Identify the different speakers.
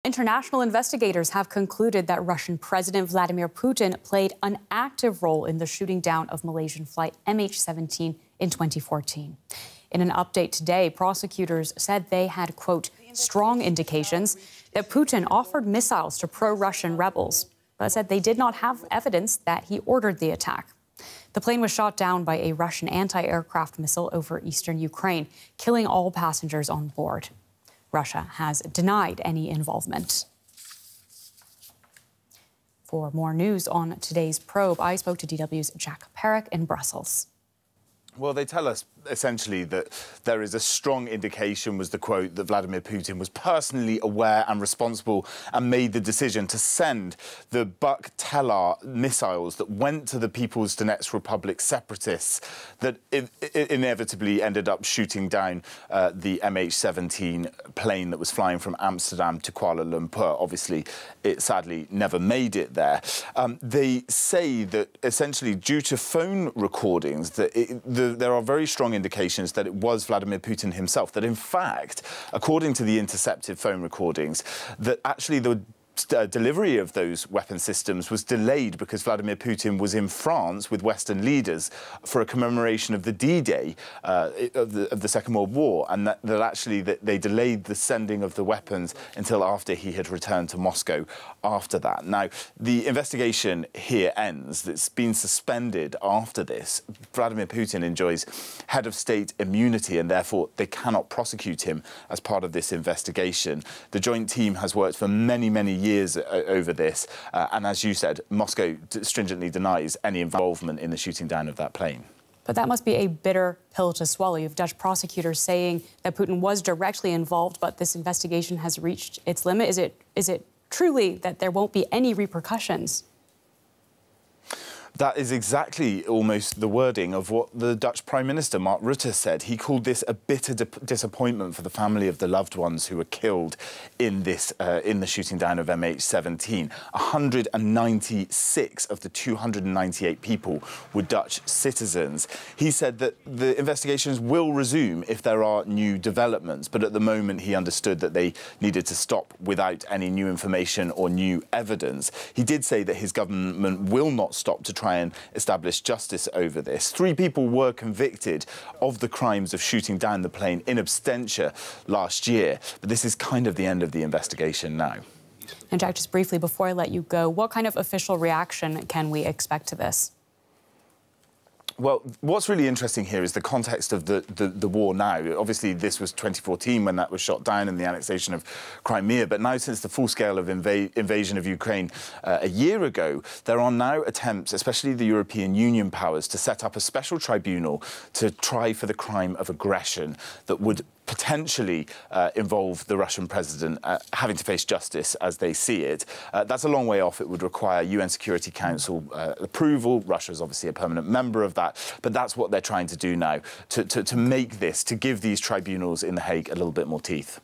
Speaker 1: International investigators have concluded that Russian President Vladimir Putin played an active role in the shooting down of Malaysian flight MH17 in 2014. In an update today, prosecutors said they had, quote, strong indications that Putin offered missiles to pro-Russian rebels, but said they did not have evidence that he ordered the attack. The plane was shot down by a Russian anti-aircraft missile over eastern Ukraine, killing all passengers on board. Russia has denied any involvement. For more news on today's probe, I spoke to DW's Jack Perrick in Brussels.
Speaker 2: Well, they tell us essentially that there is a strong indication, was the quote, that Vladimir Putin was personally aware and responsible and made the decision to send the Buk-Telar missiles that went to the People's Donetsk Republic separatists that inevitably ended up shooting down the MH17 plane that was flying from Amsterdam to Kuala Lumpur. Obviously, it sadly never made it there. They say that essentially due to phone recordings that there are very strong indications that it was Vladimir Putin himself, that in fact, according to the intercepted phone recordings, that actually the delivery of those weapon systems was delayed because Vladimir Putin was in France with Western leaders for a commemoration of the D-Day of the Second World War, and that actually they delayed the sending of the weapons until after he had returned to Moscow after that. Now, the investigation here ends. It's been suspended after this. Vladimir Putin enjoys head of state immunity, and therefore they cannot prosecute him as part of this investigation. The joint team has worked for many, many years over this, and as you said, Moscow stringently denies any involvement in the shooting down of that plane.
Speaker 1: But that must be a bitter pill to swallow. You have Dutch prosecutors saying that Putin was directly involved, but this investigation has reached its limit. Is it truly that there won't be any repercussions?
Speaker 2: That is exactly almost the wording of what the Dutch Prime Minister, Mark Rutte, said. He called this a bitter disappointment for the family of the loved ones who were killed in this in the shooting down of MH17. 196 of the 298 people were Dutch citizens. He said that the investigations will resume if there are new developments, but at the moment he understood that they needed to stop without any new information or new evidence. He did say that his government will not stop to try and establish justice over this. 3 people were convicted of the crimes of shooting down the plane in absentia last year, but this is kind of the end of the investigation now.
Speaker 1: And Jack, just briefly before I let you go, what kind of official reaction can we expect to this?
Speaker 2: Well, what's really interesting here is the context of the war now. Obviously, this was 2014 when that was shot down and the annexation of Crimea. But now, since the full scale of invasion of Ukraine a year ago, there are now attempts, especially the European Union powers, to set up a special tribunal to try for the crime of aggression that would potentially involve the Russian president having to face justice as they see it. That's a long way off. It would require UN Security Council approval. Russia is obviously a permanent member of that. But that's what they're trying to do now, to make this, to give these tribunals in The Hague a little bit more teeth.